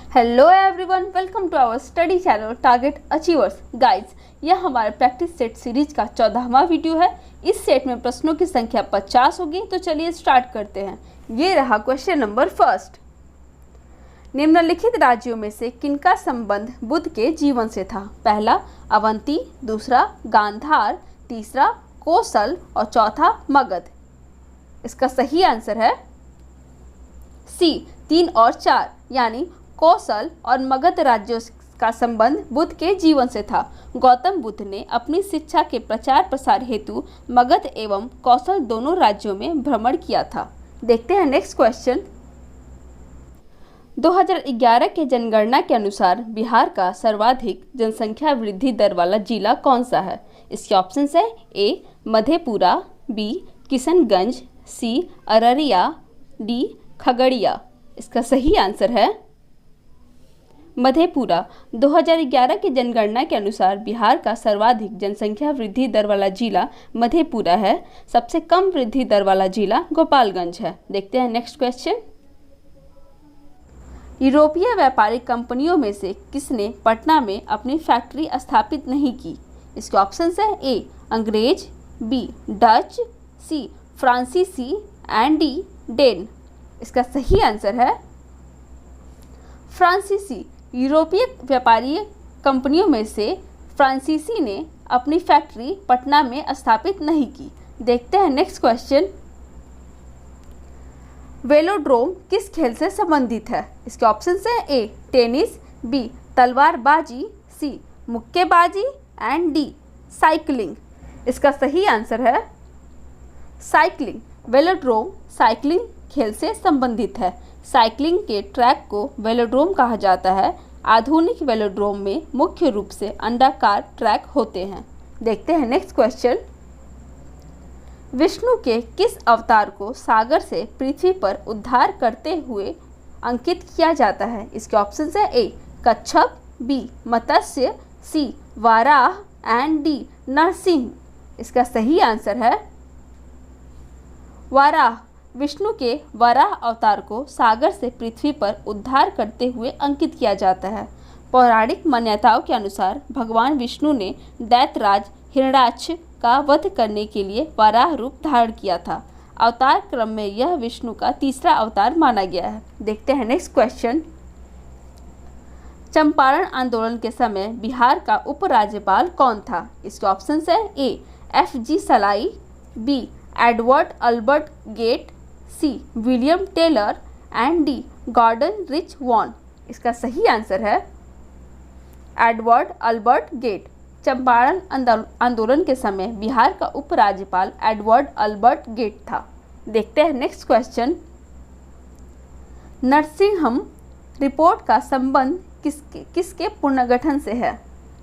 Hello everyone, welcome to our study channel target achievers. Guys, यह हमारे practice set series का 14वां video है। इस सेट में प्रश्नों की संख्या 50 होगी। तो चलिए स्टार्ट करते हैं। ये रहा क्वेश्चन नंबर फर्स्ट। निम्नलिखित राज्यों में से किनका संबंध बुद्ध के जीवन से था? पहला अवंती, दूसरा गांधार, तीसरा कोसल और चौथा मगध। इसका सही आंसर है सी 3 और 4, यानी कौशल और मगध राज्यों का संबंध बुद्ध के जीवन से था। गौतम बुद्ध ने अपनी शिक्षा के प्रचार प्रसार हेतु मगध एवं कौशल दोनों राज्यों में भ्रमण किया था। देखते हैं नेक्स्ट क्वेश्चन। 2011 के जनगणना के अनुसार बिहार का सर्वाधिक जनसंख्या वृद्धि दर वाला जिला कौन सा है? इसके ऑप्शंस है ए मधेपुरा, बी किशनगंज, सी अररिया, डी खगड़िया। इसका सही आंसर है मधेपुरा। 2011 की जनगणना के अनुसार बिहार का सर्वाधिक जनसंख्या वृद्धि दर वाला जिला मधेपुरा है। सबसे कम वृद्धि दर वाला जिला गोपालगंज है। देखते हैं नेक्स्ट क्वेश्चन। यूरोपीय व्यापारिक कंपनियों में से किसने पटना में अपनी फैक्ट्री स्थापित नहीं की? इसके ऑप्शंस है ए अंग्रेज, बी डच, सी फ्रांसीसी एंड डी डेन। इसका सही आंसर है फ्रांसीसी। यूरोपीय व्यापारी कंपनियों में से फ्रांसीसी ने अपनी फैक्ट्री पटना में स्थापित नहीं की। देखते हैं नेक्स्ट क्वेश्चन। वेलोड्रोम किस खेल से संबंधित है? इसके ऑप्शंस हैं ए टेनिस, बी तलवारबाजी, सी मुक्केबाजी एंड डी साइकिलिंग। इसका सही आंसर है साइकिलिंग। वेलोड्रोम साइकिलिंग खेल से संबंधित है। साइकिलिंग के ट्रैक को वेलोड्रोम कहा जाता है। आधुनिक वेलोड्रोम में मुख्य रूप से अंडाकार ट्रैक होते हैं। देखते हैं नेक्स्ट क्वेश्चन। विष्णु के किस अवतार को सागर से पृथ्वी पर उद्धार करते हुए अंकित किया जाता है? इसके ऑप्शंस है A Kachchhap, B Matsya, C Varaha and D Narasimha. इसका सही आंसर है वाराह। विष्णु के वराह अवतार को सागर से पृथ्वी पर उद्धार करते हुए अंकित किया जाता है। पौराणिक मान्यताओं के अनुसार भगवान विष्णु ने दैत्यराज हिरण्याक्ष का वध करने के लिए वराह रूप धारण किया था। अवतार क्रम में यह विष्णु का तीसरा अवतार माना गया है। देखते हैं नेक्स्ट क्वेश्चन। चंपारण आंदोलन के समय बिहार का उपराज्यपाल कौन था? इसके ऑप्शंस है ए FG सलाई, B Edward Albert Gait, C William Taylor and D Gordon Rich Von. इसका सही आंसर है एडवर्ड अल्बर्ट गेट। चंपारण आंदोलन के समय बिहार का उपराज्यपाल एडवर्ड अल्बर्ट गेट था। देखते हैं नेक्स्ट क्वेश्चन। नरसिंहम रिपोर्ट का संबंध किसके पुनर्गठन से है?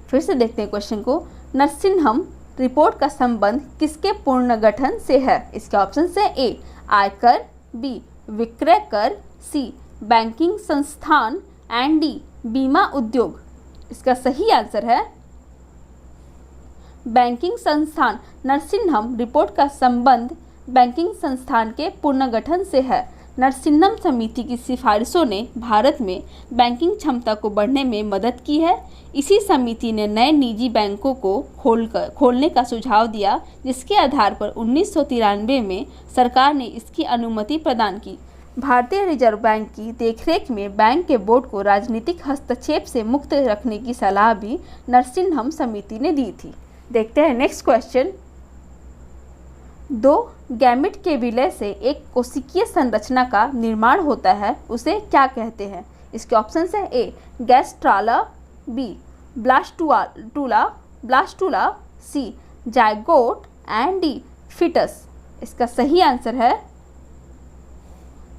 फिर से देखते हैं क्वेश्चन को। नरसिंहम रिपोर्ट का संबंध किसके पुनर्गठन से है? इसके ऑप्शन है ए आयकर, बी विक्रय कर, सी बैंकिंग संस्थान एंड डी बीमा उद्योग। इसका सही आंसर है बैंकिंग संस्थान। नरसिंहम रिपोर्ट का संबंध बैंकिंग संस्थान के पुनर्गठन से है। नरसिंहम समिति की सिफारिशों ने भारत में बैंकिंग क्षमता को बढ़ने में मदद की है। इसी समिति ने नए निजी बैंकों को खोलने का सुझाव दिया, जिसके आधार पर 1993 में सरकार ने इसकी अनुमति प्रदान की। भारतीय रिजर्व बैंक की देखरेख में बैंक के बोर्ड को राजनीतिक हस्तक्षेप से मुक्त रखने की सलाह भी नरसिंहम समिति ने दी थी। देखते हैं नेक्स्ट क्वेश्चन। 2 गैमेट के विलय से एक कोशिकीय संरचना का निर्माण होता है, उसे क्या कहते हैं? इसके ऑप्शंस है A gastrula, B blastula, C zygote and D foetus. इसका सही आंसर है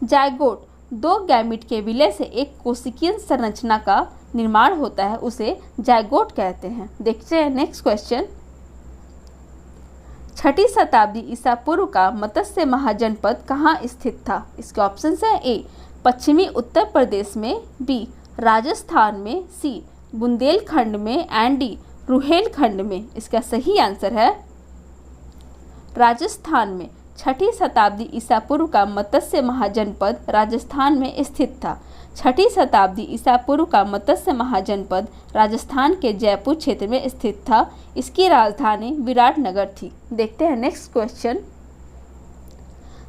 जायगोट। 2 गैमेट के विलय से एक कोशिकीय संरचना का निर्माण होता है, उसे जायगोट कहते हैं। देखते हैं नेक्स्ट क्वेश्चन। 6ठी शताब्दी ईसा पूर्व का मत्स्य महाजनपद कहाँ स्थित था? इसके ऑप्शंस है ए पश्चिमी उत्तर प्रदेश में, बी राजस्थान में, सी बुंदेलखंड में एंड डी रुहेलखंड में। इसका सही आंसर है राजस्थान में। छठी शताब्दी ईसा पूर्व का मत्स्य महाजनपद राजस्थान में स्थित था। छठी शताब्दी ईसा पूर्व का मत्स्य महाजनपद राजस्थान के जयपुर क्षेत्र में स्थित था। इसकी राजधानी विराटनगर थी। देखते हैं नेक्स्ट क्वेश्चन।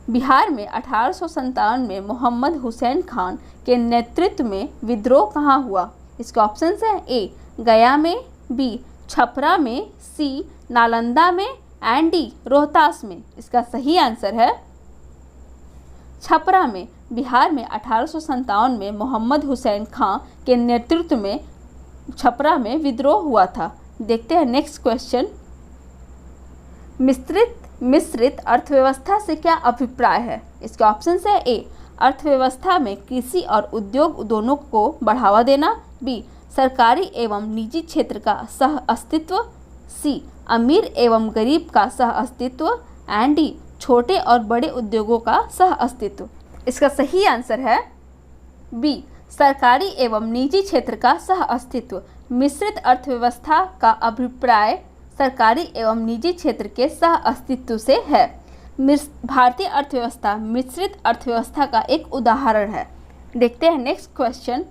बिहार में 1857 में मोहम्मद हुसैन खान के नेतृत्व में विद्रोह कहाँ हुआ? इसके ऑप्शन है ए गया में, बी छपरा में, सी नालंदा में एंड डी रोहतास में। इसका सही आंसर है छपरा में। बिहार में 1857 में मोहम्मद हुसैन खान के नेतृत्व में छपरा में विद्रोह हुआ था। देखते हैं नेक्स्ट क्वेश्चन। मिश्रित अर्थव्यवस्था से क्या अभिप्राय है? इसके ऑप्शन है ए अर्थव्यवस्था में कृषि और उद्योग दोनों को बढ़ावा देना, बी सरकारी एवं निजी क्षेत्र का सह अस्तित्व, सी अमीर एवं गरीब का सह अस्तित्व एंड डी छोटे और बड़े उद्योगों का सह अस्तित्व। इसका सही आंसर है बी सरकारी एवं निजी क्षेत्र का सह अस्तित्व। मिश्रित अर्थव्यवस्था का अभिप्राय सरकारी एवं निजी क्षेत्र के सह अस्तित्व से है। भारतीय अर्थव्यवस्था मिश्रित अर्थव्यवस्था का एक उदाहरण है। देखते हैं नेक्स्ट क्वेश्चन।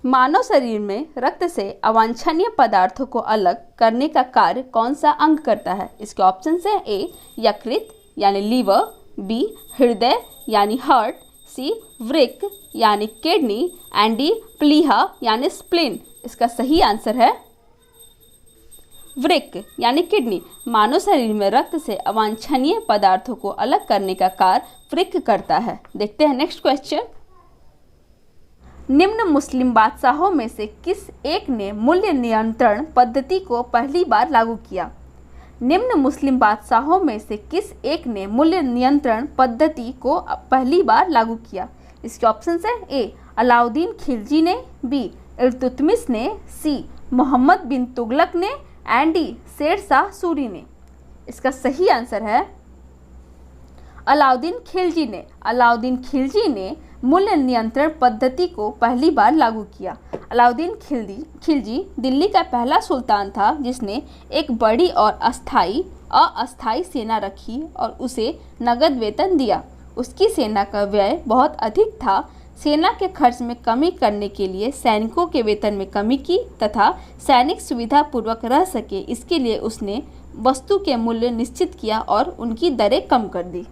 मानव शरीर में रक्त से अवांछनीय पदार्थों को अलग करने का कार्य कौन सा अंग करता है? इसके ऑप्शन है ए यकृत यानी लीवर, बी हृदय यानी हार्ट, सी वृक्क यानी किडनी एंड डी प्लीहा यानी स्प्लीन। इसका सही आंसर है वृक्क यानी किडनी। मानव शरीर में रक्त से अवांछनीय पदार्थों को अलग करने का कार्य वृक्क करता है। देखते हैं नेक्स्ट क्वेश्चन। निम्न मुस्लिम बादशाहों में से किस एक ने मूल्य नियंत्रण पद्धति को पहली बार लागू किया? निम्न मुस्लिम बादशाहों में से किस एक ने मूल्य नियंत्रण पद्धति को पहली बार लागू किया? इसके ऑप्शन है ए अलाउद्दीन खिलजी ने, बी इल्तुतमिश ने, सी मोहम्मद बिन तुगलक ने एंड डी शेर शाह सूरी ने। इसका सही आंसर है अलाउद्दीन खिलजी ने। अलाउद्दीन खिलजी ने मूल्य नियंत्रण पद्धति को पहली बार लागू किया। अलाउद्दीन खिलजी दिल्ली का पहला सुल्तान था जिसने एक बड़ी और अस्थायी सेना रखी और उसे नगद वेतन दिया। उसकी सेना का व्यय बहुत अधिक था। सेना के खर्च में कमी करने के लिए सैनिकों के वेतन में कमी की तथा सैनिक सुविधा पूर्वक रह सके, इसके लिए उसने वस्तु के मूल्य निश्चित किया और उनकी दरें कम कर दी।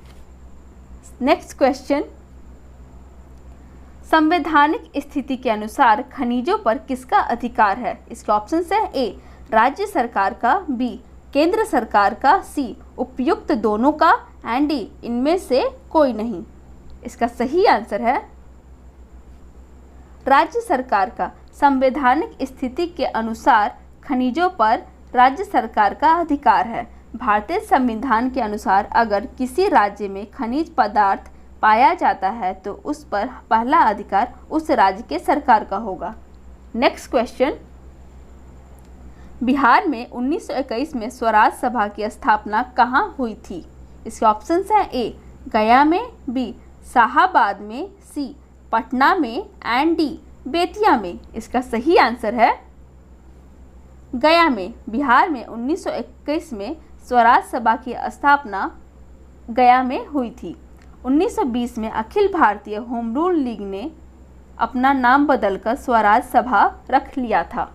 Next question. संवैधानिक स्थिति के अनुसार खनिजों पर किसका अधिकार है? इसके ऑप्शन है ए राज्य सरकार का, बी केंद्र सरकार का, सी उपयुक्त दोनों का एंड डी इनमें से कोई नहीं। इसका सही आंसर है राज्य सरकार का। संवैधानिक स्थिति के अनुसार खनिजों पर राज्य सरकार का अधिकार है। भारतीय संविधान के अनुसार अगर किसी राज्य में खनिज पदार्थ पाया जाता है तो उस पर पहला अधिकार उस राज्य के सरकार का होगा। Next question. बिहार में 1921 में स्वराज सभा की स्थापना कहाँ हुई थी? इसके ऑप्शन है ए गया में, बी शाहाबाद में, सी पटना में एंड डी बेतिया में। इसका सही आंसर है गया में। बिहार में 1921 में स्वराज सभा की स्थापना गया में हुई थी। 1920 में Akhil Bharatiya home rule league ने अपना नाम बदलकर स्वराज सभा रख लिया था।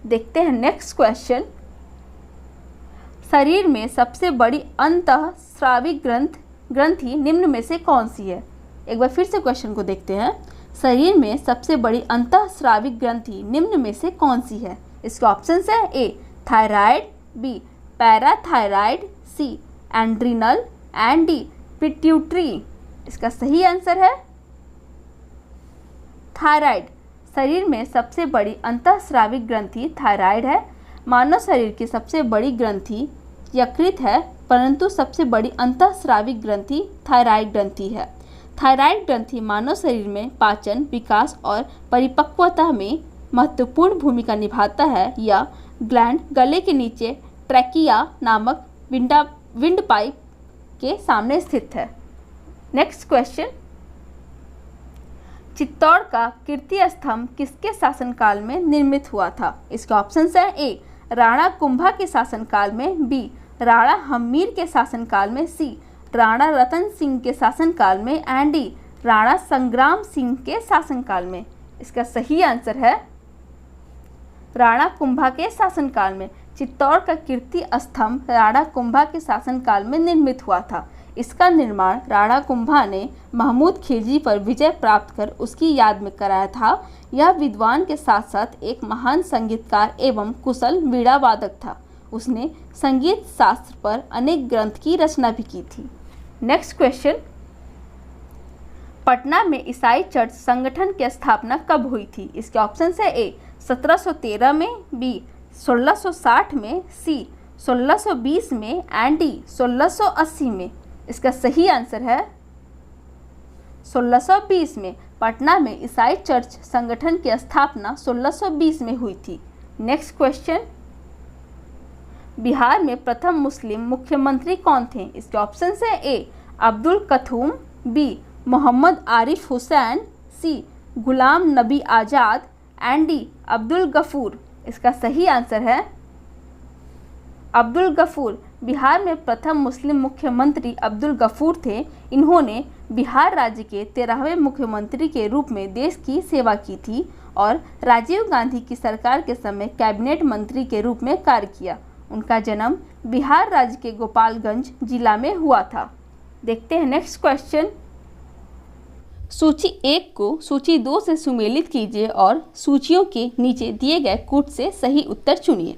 देखते हैं नेक्स्ट क्वेश्चन। शरीर में सबसे बड़ी अंतःस्रावी ग्रंथि निम्न में से कौन सी है? एक बार फिर से क्वेश्चन को देखते हैं। शरीर में सबसे बड़ी अंतःस्रावी ग्रंथि निम्न में से कौन सी है? इसके ऑप्शन है A thyroid, B parathyroid, C adrenal and D pituitary. इसका सही आंसर है थायराइड। शरीर में सबसे बड़ी अंतःस्रावी ग्रंथि थायराइड है। मानव शरीर की सबसे बड़ी ग्रंथि यकृत है, परंतु सबसे बड़ी अंतःस्रावी ग्रंथि थायराइड ग्रंथि है। थायराइड ग्रंथि मानव शरीर में पाचन, विकास और परिपक्वता में महत्वपूर्ण भूमिका निभाता है। यह ग्लैंड गले के नीचे ट्रैकिया नामक विंड पाइप के सामने स्थित है। Next question. चित्तौड़ का कीर्ति स्तंभ किसके शासनकाल में निर्मित हुआ था? इसके ऑप्शन है ए राणा कुंभा के शासनकाल में, बी राणा हम्मीर के शासनकाल में, सी राणा रतन सिंह के शासनकाल में एंड डी राणा संग्राम सिंह के शासनकाल में। इसका सही आंसर है राणा कुंभा के शासनकाल में। चित्तौड़ का कीर्ति स्तंभ राणा कुंभा के शासनकाल में निर्मित हुआ था। इसका निर्माण राणा कुंभा ने महमूद खिलजी पर विजय प्राप्त कर उसकी याद में कराया था। यह विद्वान के साथ साथ एक महान संगीतकार एवं कुशल वीणा वादक था। उसने संगीत शास्त्र पर अनेक ग्रंथ की रचना भी की थी। नेक्स्ट क्वेश्चन, पटना में ईसाई चर्च संगठन की स्थापना कब हुई थी? इसके ऑप्शन है ए 1713 में, बी 1660 में, सी 1620 में एंड डी 1680 में। इसका सही आंसर है 1620 में। पटना में ईसाई चर्च संगठन की स्थापना 1620 में हुई थी। नेक्स्ट क्वेश्चन, बिहार में प्रथम मुस्लिम मुख्यमंत्री कौन थे? इसके ऑप्शन है ए Abdul कथूम, B Mohammad Arif Hussain, C Ghulam Nabi Azad and D Abdul Ghafoor. इसका सही आंसर है अब्दुल गफूर। बिहार में प्रथम मुस्लिम मुख्यमंत्री अब्दुल गफूर थे। इन्होंने बिहार राज्य के 13वें मुख्यमंत्री के रूप में देश की सेवा की थी और राजीव गांधी की सरकार के समय कैबिनेट मंत्री के रूप में कार्य किया। उनका जन्म बिहार राज्य के गोपालगंज जिला में हुआ था। देखते हैं नेक्स्ट क्वेश्चन। सूची 1 को सूची 2 से सुमेलित कीजिए और सूचियों के नीचे दिए गए कूट से सही उत्तर चुनिए।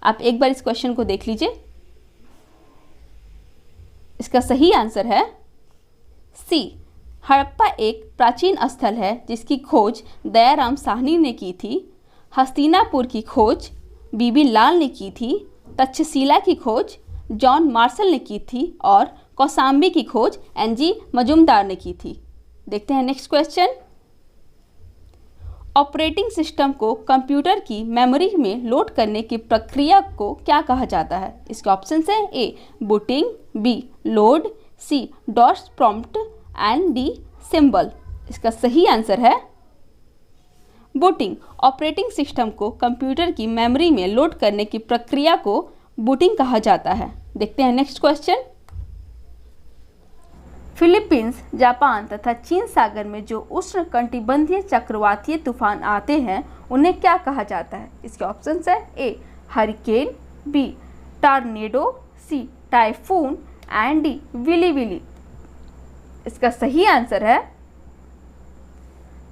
आप एक बार इस क्वेश्चन को देख लीजिए। इसका सही आंसर है सी। हड़प्पा एक प्राचीन स्थल है जिसकी खोज दयाराम साहनी ने की थी। हस्तिनापुर की खोज बीबी लाल ने की थी। तक्षशिला की खोज जॉन मार्शल ने की थी और कौसाम्बी की खोज एनजी मजुमदार ने की थी। देखते हैं नेक्स्ट क्वेश्चन। ऑपरेटिंग सिस्टम को कंप्यूटर की मेमोरी में लोड करने की प्रक्रिया को क्या कहा जाता है? इसके ऑप्शन है a booting, b load, c DOS prompt and d symbol. इसका सही आंसर है बूटिंग। ऑपरेटिंग सिस्टम को कंप्यूटर की मेमोरी में लोड करने की प्रक्रिया को बूटिंग कहा जाता है। देखते हैं नेक्स्ट क्वेश्चन। फिलीपींस, जापान तथा चीन सागर में जो उष्णकटिबंधीय चक्रवातीय तूफान आते हैं उन्हें क्या कहा जाता है? इसके ऑप्शन है a hurricane, b tornado, c typhoon and d willy willy. इसका सही आंसर है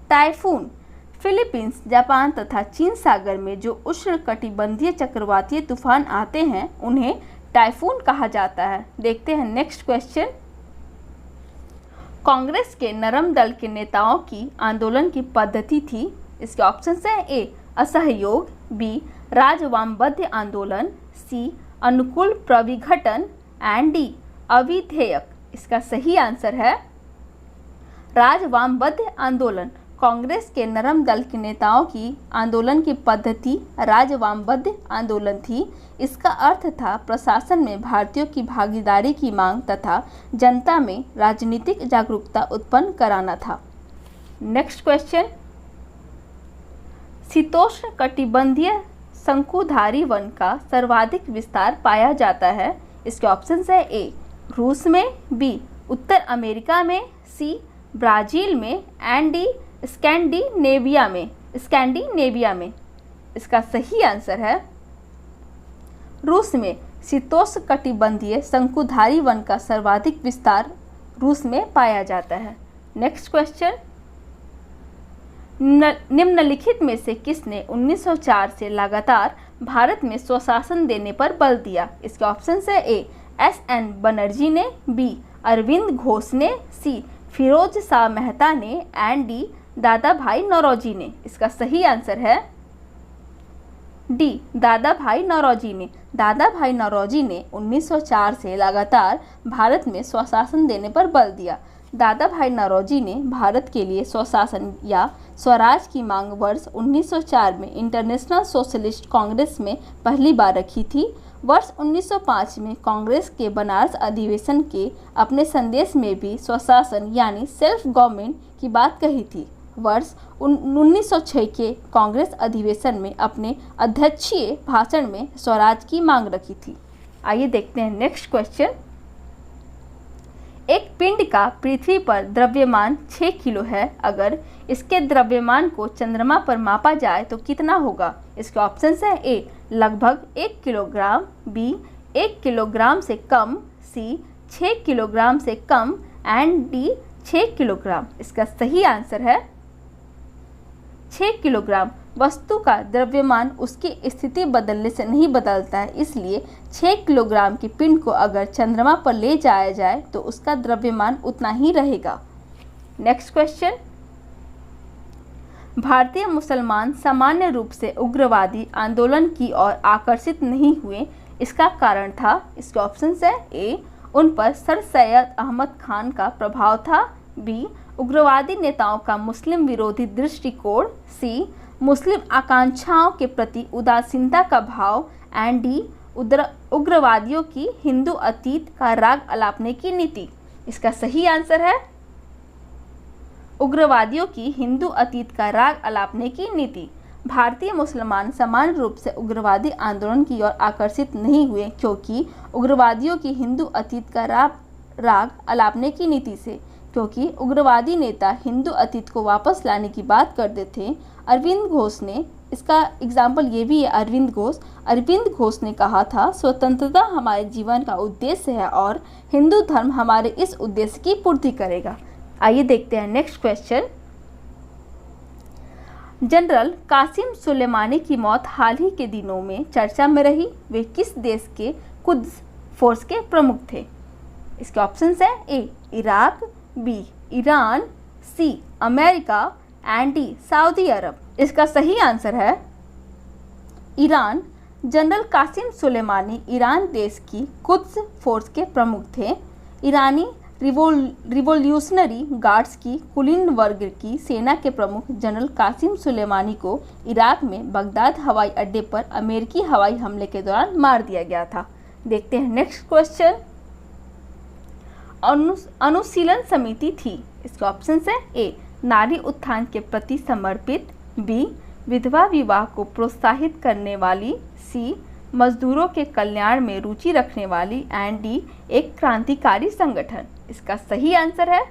टाइफून। फिलीपींस, जापान तथा चीन सागर में जो उष्णकटिबंधीय चक्रवातीय तूफान आते हैं उन्हें टाइफून कहा जाता है। देखते हैं नेक्स्ट क्वेश्चन। कांग्रेस के नरम दल के नेताओं की आंदोलन की पद्धति थी। इसके ऑप्शन है ए असहयोग, बी राजवामबद्ध आंदोलन, सी अनुकूल प्रविघटन एंड डी अविधेयक। इसका सही आंसर है राजवामबद्ध आंदोलन। कांग्रेस के नरम दल के नेताओं की आंदोलन की पद्धति राजवामबद्ध आंदोलन थी। इसका अर्थ था प्रशासन में भारतीयों की भागीदारी की मांग तथा जनता में राजनीतिक जागरूकता उत्पन्न कराना था। Next question. शीतोष्ण कटिबंधीय शंकुधारी वन का सर्वाधिक विस्तार पाया जाता है। इसके ऑप्शन है ए रूस में, बी उत्तर अमेरिका में, सी ब्राजील में एंड डी स्कैंडिनेविया में। इसका सही आंसर है रूस में। शीतोष्ण कटिबंधीय शंकुधारी वन का सर्वाधिक विस्तार रूस में पाया जाता है। Next question. निम्नलिखित में से किसने 1904 से लगातार भारत में स्वशासन देने पर बल दिया? इसके ऑप्शन है ए एस.एन. बनर्जी ने, बी अरविंद घोष ने, सी फिरोज शाह मेहता ने एंड डी दादा भाई नौरोजी ने। इसका सही आंसर है डी दादा भाई नौरोजी ने। दादा भाई नौरोजी ने 1904 से लगातार भारत में स्वशासन देने पर बल दिया। दादा भाई नौरोजी ने भारत के लिए स्वशासन या स्वराज की मांग वर्ष 1904 में इंटरनेशनल सोशलिस्ट कांग्रेस में पहली बार रखी थी। वर्ष 1905 में कांग्रेस के बनारस अधिवेशन के अपने संदेश में भी स्वशासन यानी सेल्फ गवर्नमेंट की बात कही थी। वर्ष 1906 के कांग्रेस अधिवेशन में अपने अध्यक्षीय भाषण में स्वराज की मांग रखी थी। आइए देखते हैं नेक्स्ट क्वेश्चन। एक पिंड का पृथ्वी पर द्रव्यमान 6 किलो है। अगर इसके द्रव्यमान को चंद्रमा पर मापा जाए तो कितना होगा? इसके ऑप्शंस है ए लगभग 1 किलोग्राम, बी 1 किलोग्राम से कम, सी 6 किलोग्राम से कम एंड डी 6 किलोग्राम। इसका सही आंसर है 6 किलोग्राम। वस्तु का द्रव्यमान उसकी स्थिति बदलने से नहीं बदलता है, इसलिए 6 किलोग्राम की पिंड को अगर चंद्रमा पर ले जाया जाए तो उसका द्रव्यमान उतना ही रहेगा। नेक्स्ट क्वेश्चन, भारतीय मुसलमान सामान्य रूप से उग्रवादी आंदोलन की ओर आकर्षित नहीं हुए, इसका कारण था? इसके ऑप्शंस है ए उन पर सर सैयद अहमद खान का प्रभाव था, बी उग्रवादी नेताओं का मुस्लिम विरोधी दृष्टिकोण, सी मुस्लिम आकांक्षाओं के प्रति उदासीनता का भाव एंड डी उग्रवादियों की हिंदू अतीत का राग अलापने की नीति। इसका सही आंसर है उग्रवादियों की हिंदू अतीत का राग अलापने की नीति। भारतीय मुसलमान समान रूप से उग्रवादी आंदोलन की ओर आकर्षित नहीं हुए क्योंकि उग्रवादियों की हिंदू अतीत का राग अलापने की नीति से, क्योंकि उग्रवादी नेता हिंदू अतीत को वापस लाने की बात करते थे। अरविंद घोष ने, इसका एग्जाम्पल ये भी है, अरविंद घोष ने कहा था स्वतंत्रता हमारे जीवन का उद्देश्य है और हिंदू धर्म हमारे इस उद्देश्य की पूर्ति करेगा। आइए देखते हैं next question. General Qasim Soleimani की मौत हाल ही के दिनों में चर्चा में रही। वे किस देश के कुद्स फोर्स के प्रमुख थे? इसके ऑप्शंस हैं A Iraq, B Iran, C America and D सऊदी अरब। इसका सही आंसर है Iran. General Qasim Soleimani Iran देश की कुद्स फोर्स के प्रमुख थे। ईरानी रिवोल्यूशनरी गार्ड्स की कुलीन वर्ग की सेना के प्रमुख जनरल कासिम सुलेमानी को इराक में बगदाद हवाई अड्डे पर अमेरिकी हवाई हमले के दौरान मार दिया गया था। देखते हैं नेक्स्ट क्वेश्चन। अनुशीलन समिति थी। इसके ऑप्शन है ए नारी उत्थान के प्रति समर्पित, बी विधवा विवाह को प्रोत्साहित करने वाली, सी मजदूरों के कल्याण में रुचि रखने वाली एंड डी एक क्रांतिकारी संगठन। इसका सही आंसर है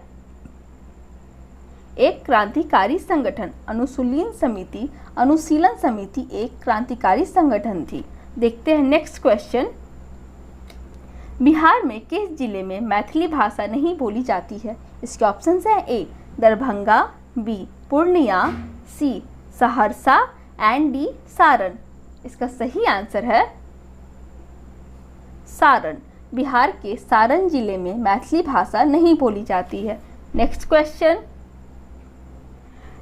एक क्रांतिकारी संगठन। अनुशीलन समिति एक क्रांतिकारी संगठन थी। देखते हैं नेक्स्ट क्वेश्चन। बिहार में किस जिले में मैथिली भाषा नहीं बोली जाती है? इसके ऑप्शंस हैं A Darbhanga, B Purnia, C Saharsa and D Saran. इसका सही आंसर है सारण। बिहार के सारण जिले में मैथिली भाषा नहीं बोली जाती है। Next question.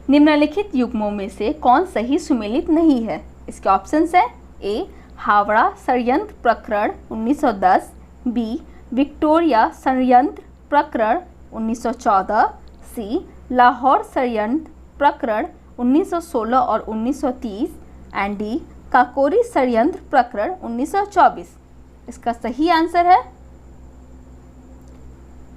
निम्नलिखित युग्मों में से कौन सही सुमेलित नहीं है? इसके ऑप्शंस हैं ए हावड़ा षड्यंत्र प्रकरण 1910, बी विक्टोरिया षड्यंत्र प्रकरण 1914, सी लाहौर षड्यंत्र प्रकरण 1916 और 1930 एंड डी काकोरी षड्यंत्र प्रकरण 1924। इसका सही आंसर है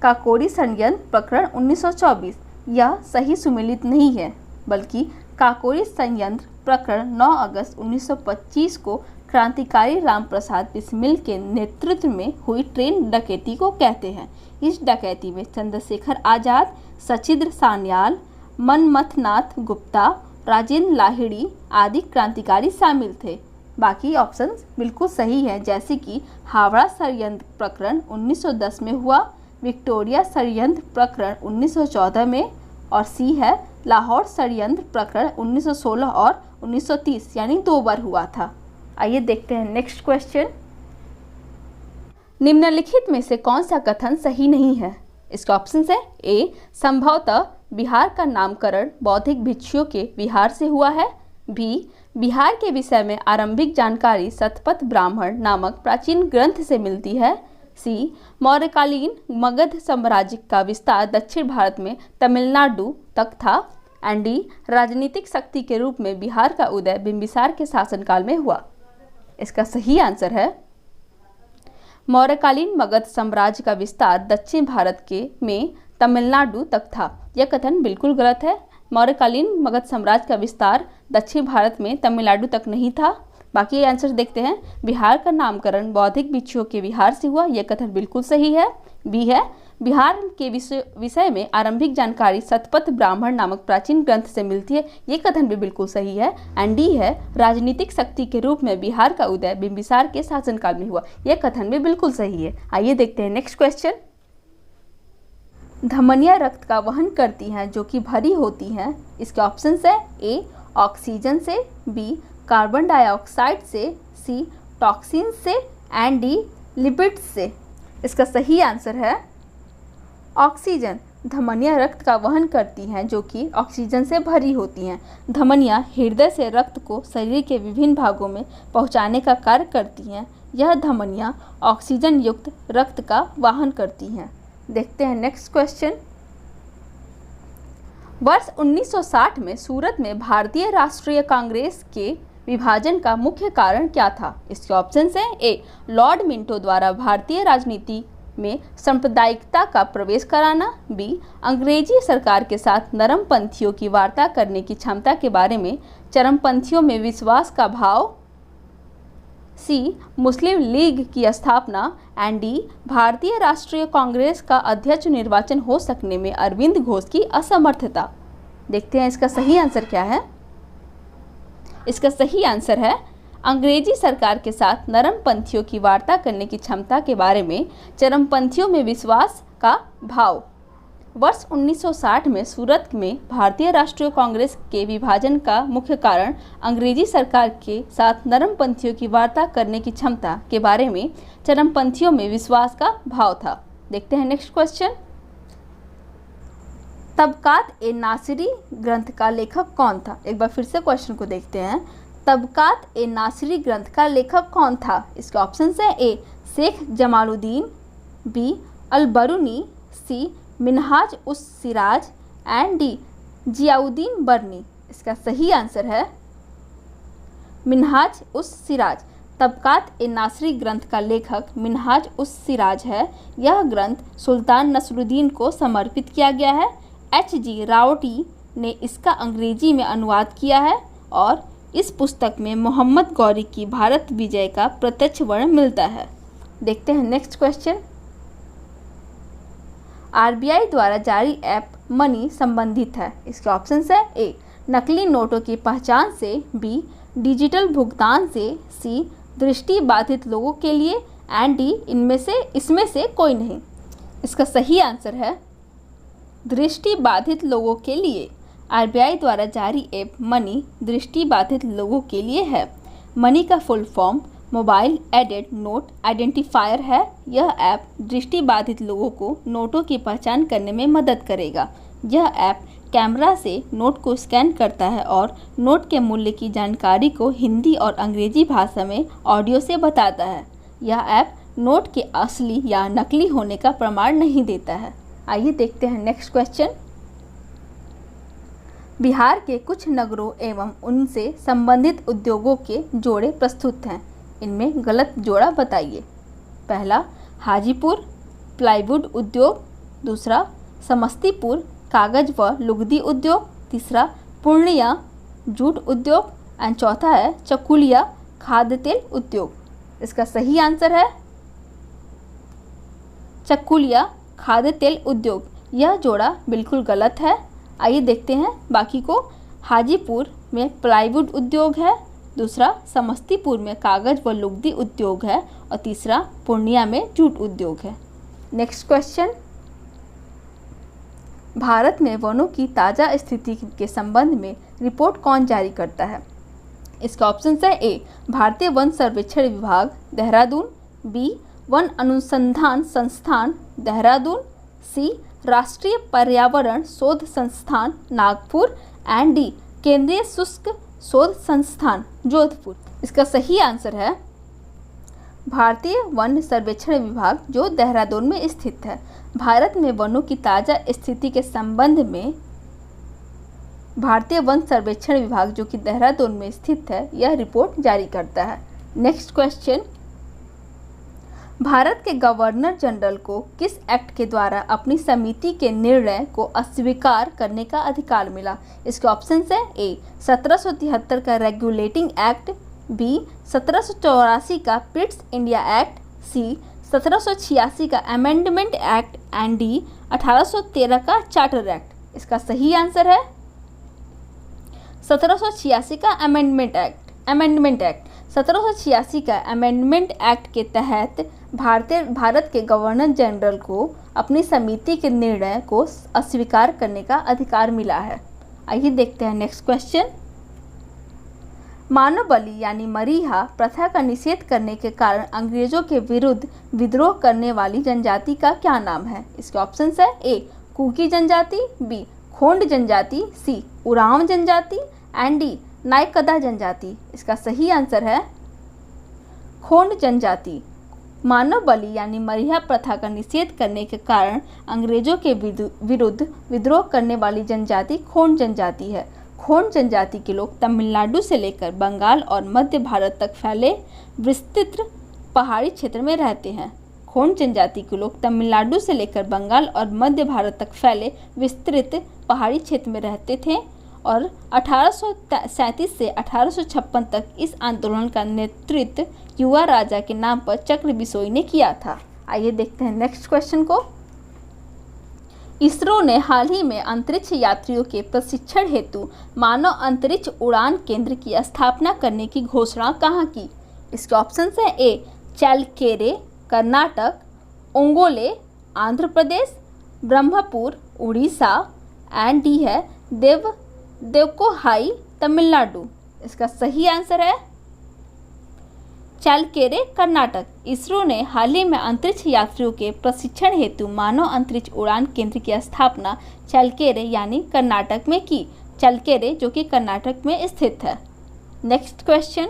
काकोरी षड्यंत्र प्रकरण 1924। यह सही सुमेलित नहीं है, बल्कि काकोरी षड्यंत्र प्रकरण 9 अगस्त 1925 को क्रांतिकारी रामप्रसाद बिस्मिल के नेतृत्व में हुई ट्रेन डकैती को कहते हैं। इस डकैती में चंद्रशेखर आजाद, सचिद्र सान्याल, मनमथनाथ गुप्ता, राजेंद्र लाहिड़ी आदि क्रांतिकारी शामिल थे। बाकी ऑप्शंस बिल्कुल सही हैं, जैसे कि हावड़ा षड्यंत्र प्रकरण 1910 में हुआ, विक्टोरिया षड्यंत्र प्रकरण 1914 में, और सी है लाहौर षड्यंत्र प्रकरण 1916 और 1930, यानी 2 बार हुआ था। आइए देखते हैं नेक्स्ट क्वेश्चन। निम्नलिखित में से कौन सा कथन सही नहीं है? इसका ऑप्शन है ए संभवतः बिहार का नामकरण बौद्धिक भिक्षुओं के विहार से हुआ है, बी बिहार के विषय में आरंभिक जानकारी शतपथ ब्राह्मण नामक प्राचीन ग्रंथ से मिलती है, सी मौर्यकालीन मगध साम्राज्य का विस्तार दक्षिण भारत में तमिलनाडु तक था एंड डी राजनीतिक शक्ति के रूप में बिहार का उदय बिंबिसार के शासनकाल में हुआ। इसका सही आंसर है मौर्यकालीन मगध साम्राज्य का विस्तार दक्षिण भारत में तमिलनाडु तक था। यह कथन बिल्कुल गलत है। मौर्यकालीन मगध साम्राज्य का विस्तार दक्षिण भारत में तमिलनाडु तक नहीं था। बाकी आंसर देखते हैं। बिहार का नामकरण बौद्धिक भिक्षुओं के विहार से हुआ, यह कथन बिल्कुल सही है। बी है बिहार के विषय में आरंभिक जानकारी शतपथ ब्राह्मण नामक प्राचीन ग्रंथ से मिलती है, ये कथन भी बिल्कुल सही है। एंड डी है, राजनीतिक शक्ति के रूप में बिहार का उदय बिंबिसार के शासनकाल में हुआ, यह कथन भी बिल्कुल सही है। आइए देखते हैं नेक्स्ट क्वेश्चन। धमनियां रक्त का वहन करती हैं जो कि भरी होती हैं। इसके ऑप्शन है ए ऑक्सीजन से, बी कार्बन डाइऑक्साइड से, सी टॉक्सिन से एंड डी लिपिड्स से। इसका सही आंसर है ऑक्सीजन। धमनियां रक्त का वहन करती हैं जो कि ऑक्सीजन से भरी होती हैं। धमनियां हृदय से रक्त को शरीर के विभिन्न भागों में पहुंचाने का कार्य करती हैं। यह धमनियां ऑक्सीजन युक्त रक्त का वाहन करती हैं। देखते हैं नेक्स्ट क्वेश्चन। वर्ष 1960 में सूरत में भारतीय राष्ट्रीय कांग्रेस के विभाजन का मुख्य कारण क्या था? इसके ऑप्शन हैं ए लॉर्ड मिंटो द्वारा भारतीय राजनीति में सांप्रदायिकता का प्रवेश कराना, बी अंग्रेजी सरकार के साथ नरमपंथियों की वार्ता करने की क्षमता के बारे में चरमपंथियों में विश्वास का भाव, सी मुस्लिम लीग की स्थापना एंड डी भारतीय राष्ट्रीय कांग्रेस का अध्यक्ष निर्वाचन हो सकने में अरविंद घोष की असमर्थता। देखते हैं इसका सही आंसर क्या है। इसका सही आंसर है अंग्रेजी सरकार के साथ नरमपंथियों की वार्ता करने की क्षमता के बारे में चरमपंथियों में विश्वास का भाव। वर्ष 1960 में सूरत में भारतीय राष्ट्रीय कांग्रेस के विभाजन का मुख्य कारण अंग्रेजी सरकार के साथ नरमपंथियों की वार्ता करने की क्षमता के बारे में चरमपंथियों में विश्वास का भाव था। देखते हैं नेक्स्ट क्वेश्चन। तबकात ए नासिरी ग्रंथ का लेखक कौन था? एक बार फिर से क्वेश्चन को देखते हैं। तबकात ए नासिरी ग्रंथ का लेखक कौन था? इसके ऑप्शन है ए शेख जमालुद्दीन, बी अल-बरूनी, सी मिनहाज उस सिराज एंड डी जियाउद्दीन बरनी। इसका सही आंसर है मिनहाज उस सिराज। तबकात ए नासिरी ग्रंथ का लेखक मिनहाज उस सिराज है। यह ग्रंथ सुल्तान नसरुद्दीन को समर्पित किया गया है। H.G. रावटी ने इसका अंग्रेजी में अनुवाद किया है और इस पुस्तक में मोहम्मद गौरी की भारत विजय का प्रत्यक्ष वर्णन मिलता है। देखते हैं नेक्स्ट क्वेश्चन। RBI द्वारा जारी ऐप मनी संबंधित है। इसके ऑप्शन है ए नकली नोटों की पहचान से, बी डिजिटल भुगतान से, सी दृष्टि बाधित लोगों के लिए एंड डी इसमें से कोई नहीं। इसका सही आंसर है दृष्टि बाधित लोगों के लिए। RBI द्वारा जारी ऐप मनी दृष्टि बाधित लोगों के लिए है। मनी का full form mobile aided note identifier है। यह ऐप दृष्टि बाधित लोगों को नोटों की पहचान करने में मदद करेगा। यह ऐप कैमरा से नोट को स्कैन करता है और नोट के मूल्य की जानकारी को हिंदी और अंग्रेजी भाषा में ऑडियो से बताता है। यह ऐप नोट के असली या नकली होने का प्रमाण नहीं देता है। आइए देखते हैं नेक्स्ट क्वेश्चन। बिहार के कुछ नगरों एवं उनसे संबंधित उद्योगों के जोड़े प्रस्तुत हैं। इनमें गलत जोड़ा बताइए। पहला हाजीपुर प्लाईवुड उद्योग, दूसरा समस्तीपुर कागज व लुगदी उद्योग, तीसरा पूर्णिया जूट उद्योग एंड चौथा है चकुलिया खाद्य तेल उद्योग। इसका सही आंसर है चकुलिया खाद्य तेल उद्योग। यह जोड़ा बिल्कुल गलत है। आइए देखते हैं बाकी को। हाजीपुर में प्लाईवुड उद्योग है, दूसरा समस्तीपुर में कागज व लुगदी उद्योग है और तीसरा पूर्णिया में जूट उद्योग है। Next question. भारत में वनों की ताज़ा स्थिति के संबंध में रिपोर्ट कौन जारी करता है? इसका ऑप्शन है ए भारतीय वन सर्वेक्षण विभाग देहरादून, बी वन अनुसंधान संस्थान देहरादून, सी राष्ट्रीय पर्यावरण शोध संस्थान नागपुर एंड डी केंद्रीय शुष्क शोध संस्थान जोधपुर। इसका सही आंसर है भारतीय वन सर्वेक्षण विभाग जो देहरादून में स्थित है। भारत में वनों की ताज़ा स्थिति के संबंध में भारतीय वन सर्वेक्षण विभाग जो कि देहरादून में स्थित है यह रिपोर्ट जारी करता है। Next question. भारत के गवर्नर जनरल को किस एक्ट के द्वारा अपनी समिति के निर्णय को अस्वीकार करने का अधिकार मिला? इसके ऑप्शन है ए 1773 का रेगुलेटिंग एक्ट, बी 1784 का पिट्स इंडिया एक्ट, सी 1786 का अमेंडमेंट एक्ट एंड डी 1813 का चार्टर एक्ट। इसका सही आंसर है 1786 का अमेंडमेंट एक्ट 1786 का अमेंडमेंट एक्ट के तहत भारत के गवर्नर जनरल को अपनी समिति के निर्णय को अस्वीकार करने का अधिकार मिला है। आइए देखते हैं नेक्स्ट क्वेश्चन। मानव बलि यानी मरीहा प्रथा का निषेध करने के कारण अंग्रेजों के विरुद्ध विद्रोह करने वाली जनजाति का क्या नाम है? इसके ऑप्शंस है ए कुकी जनजाति, बी खोंड जनजाति, सी उरांव जनजाति एंड डी नायकदा जनजाति। इसका सही आंसर है खोंड जनजाति। मानव बलि यानी मरीहा प्रथा का निषेध करने के कारण अंग्रेजों के विरुद्ध विद्रोह करने वाली जनजाति खोंड जनजाति है। खोंड जनजाति के लोग तमिलनाडु से लेकर बंगाल और मध्य भारत तक फैले विस्तृत पहाड़ी क्षेत्र में रहते हैं। खोंड जनजाति के लोग तमिलनाडु से लेकर बंगाल और मध्य भारत तक फैले विस्तृत पहाड़ी क्षेत्र में रहते थे और 1837 से 1856 तक इस आंदोलन का नेतृत्व युवा राजा के नाम पर चक्र बिसोई ने किया था। आइए देखते हैं नेक्स्ट क्वेश्चन को। इसरो ने हाल ही में अंतरिक्ष यात्रियों के प्रशिक्षण हेतु मानव अंतरिक्ष उड़ान केंद्र की स्थापना करने की घोषणा कहाँ की? इसके ऑप्शन है ए चैलकेरे कर्नाटक, ओंगोले आंध्र प्रदेश, ब्रह्मपुर उड़ीसा एंड डी है देवकोहाई तमिलनाडु। इसका सही आंसर है चैलकेरे कर्नाटक। इसरो ने हाल ही में अंतरिक्ष यात्रियों के प्रशिक्षण हेतु मानव अंतरिक्ष उड़ान केंद्र की स्थापना चैलकेरे यानी कर्नाटक में की। चैलकेरे जो कि कर्नाटक में स्थित है। Next question.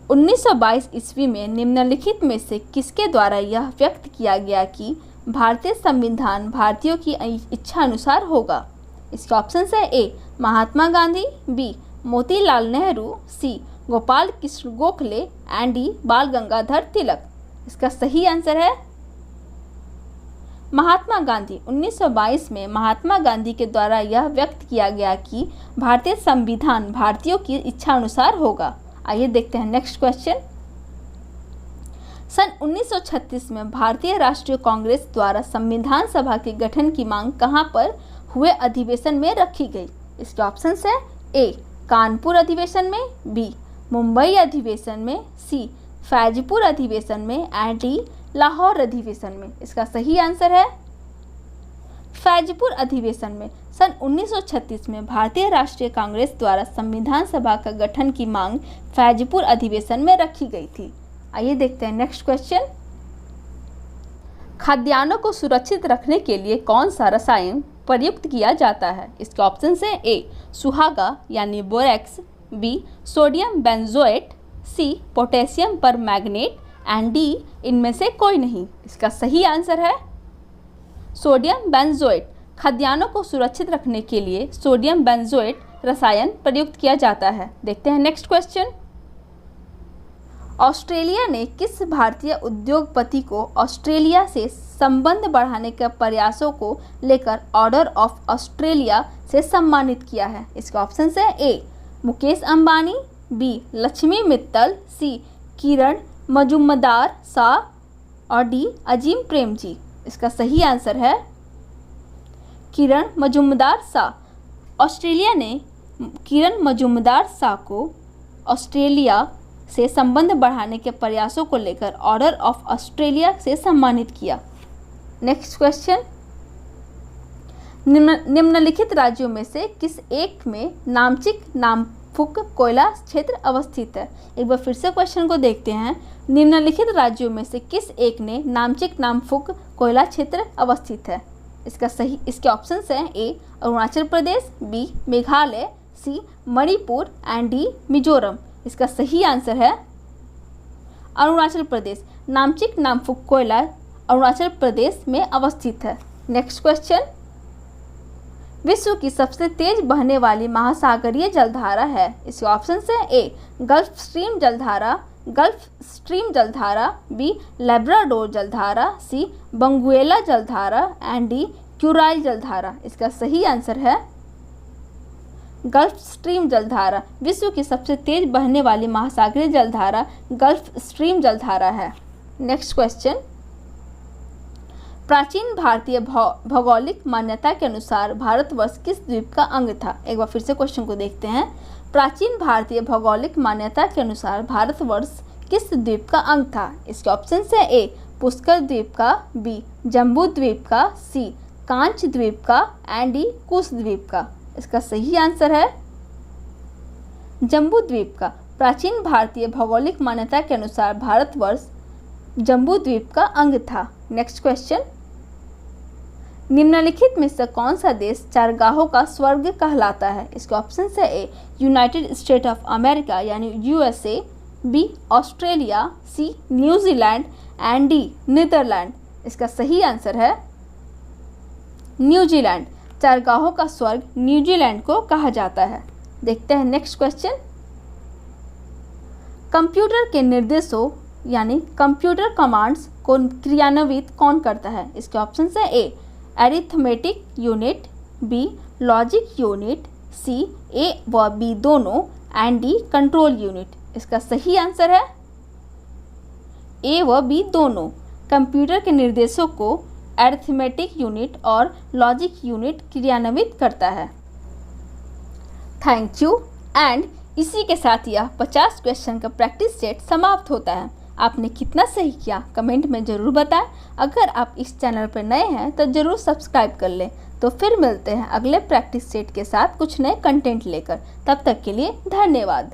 1922 ईस्वी में निम्नलिखित में से किसके द्वारा यह व्यक्त किया गया कि भारतीय संविधान भारतीयों की इच्छा अनुसार होगा? इसके ऑप्शन है A Mahatma Gandhi, B Motilal Nehru, C Gopal Krishna Gokhale and D Bal Gangadhar तिलक। इसका सही आंसर है महात्मा गांधी। 1922 में महात्मा गांधी के द्वारा यह व्यक्त किया गया कि भारतीय संविधान भारतीयों की इच्छा अनुसार होगा। आइए देखते हैं नेक्स्ट क्वेश्चन। सन 1936 में भारतीय राष्ट्रीय कांग्रेस द्वारा संविधान सभा के गठन की मांग कहां पर हुए अधिवेशन में रखी गई? इसके ऑप्शंस है ए कानपुर अधिवेशन में, बी मुंबई अधिवेशन में, सी फैजपुर अधिवेशन में एंड डी लाहौर अधिवेशन में। इसका सही आंसर है फैजपुर अधिवेशन में। सन 1936 में भारतीय राष्ट्रीय कांग्रेस द्वारा संविधान सभा का गठन की मांग फैजपुर अधिवेशन में रखी गई थी। आइए देखते हैं नेक्स्ट क्वेश्चन। खाद्यान्नों को सुरक्षित रखने के लिए कौन सा रसायन प्रयुक्त किया जाता है? इसके ऑप्शन है ए सुहागा यानी borax, B sodium benzoate, C potassium permanganate and D इनमें से कोई नहीं। इसका सही आंसर है सोडियम बेंजोएट। खाद्यान्नों को सुरक्षित रखने के लिए सोडियम बेंजोएट रसायन प्रयुक्त किया जाता है। देखते हैं नेक्स्ट क्वेश्चन। ऑस्ट्रेलिया ने किस भारतीय उद्योगपति को ऑस्ट्रेलिया से संबंध बढ़ाने के प्रयासों को लेकर ऑर्डर ऑफ ऑस्ट्रेलिया से सम्मानित किया है? इसका ऑप्शन है ए मुकेश अंबानी, बी लक्ष्मी मित्तल, सी किरण मजुमदार शाह और डी अजीम प्रेमजी। इसका सही आंसर है किरण मजुमदार शाह। ऑस्ट्रेलिया ने किरण मजुमदार शाह को ऑस्ट्रेलिया से संबंध बढ़ाने के प्रयासों को लेकर ऑर्डर ऑफ ऑस्ट्रेलिया से सम्मानित किया। Next question. निम्नलिखित राज्यों में से किस एक में नामचिक नामफुक कोयला क्षेत्र अवस्थित है? एक बार फिर से क्वेश्चन को देखते हैं। निम्नलिखित राज्यों में से किस एक ने नामचिक नामफुक कोयला क्षेत्र अवस्थित है? इसके ऑप्शंस हैं A Arunachal Pradesh, B Meghalaya, C Manipur and D Mizoram. इसका सही आंसर है अरुणाचल प्रदेश। नामचिक नामफुक कोयला अरुणाचल प्रदेश में अवस्थित है। Next question. विश्व की सबसे तेज बहने वाली महासागरीय जलधारा है? इसके ऑप्शन है ए गल्फ स्ट्रीम जलधारा, बी लैब्राडोर जलधारा, सी बंगुएला जलधारा एंड डी क्यूराइल जलधारा। इसका सही आंसर है गल्फ स्ट्रीम जलधारा। विश्व की सबसे तेज बहने वाली महासागरीय जलधारा गल्फ स्ट्रीम जलधारा है। नेक्स्ट क्वेश्चन, प्राचीन भारतीय भौगोलिक मान्यता के अनुसार भारतवर्ष किस द्वीप का अंग था। एक बार फिर से क्वेश्चन को देखते हैं। प्राचीन भारतीय भौगोलिक मान्यता के अनुसार भारतवर्ष किस द्वीप का अंग था। इसके ऑप्शन है ए पुष्कर द्वीप का, बी जम्बू द्वीप का, सी कांच द्वीप का एंड डी कुश द्वीप का। इसका सही आंसर है जम्बू द्वीप का। प्राचीन भारतीय भौगोलिक मान्यता के अनुसार भारतवर्ष जम्बू द्वीप का अंग था। नेक्स्ट क्वेश्चन, निम्नलिखित में से कौन सा देश चारगाहों का स्वर्ग कहलाता है। इसके ऑप्शन है ए यूनाइटेड स्टेट ऑफ अमेरिका यानी USA, B Australia, C New Zealand and D Netherlands. इसका सही आंसर है न्यूजीलैंड। चारगाहों का स्वर्ग न्यूजीलैंड को कहा जाता है। देखते हैं नेक्स्ट क्वेश्चन, कंप्यूटर के निर्देशों यानी कंप्यूटर कमांड्स को क्रियान्वित कौन करता है। इसके ऑप्शन है A arithmetic unit, B logic unit, C A व बी दोनों एंड डी कंट्रोल यूनिट। इसका सही आंसर है ए व बी दोनों। कंप्यूटर के निर्देशों को अरिथमेटिक यूनिट और लॉजिक यूनिट क्रियान्वित करता है। थैंक यू एंड इसी के साथ यह 50 क्वेश्चन का प्रैक्टिस सेट समाप्त होता है। आपने कितना सही किया कमेंट में ज़रूर बताएं। अगर आप इस चैनल पर नए हैं तो ज़रूर सब्सक्राइब कर लें। तो फिर मिलते हैं अगले प्रैक्टिस सेट के साथ कुछ नए कंटेंट लेकर। तब तक के लिए धन्यवाद।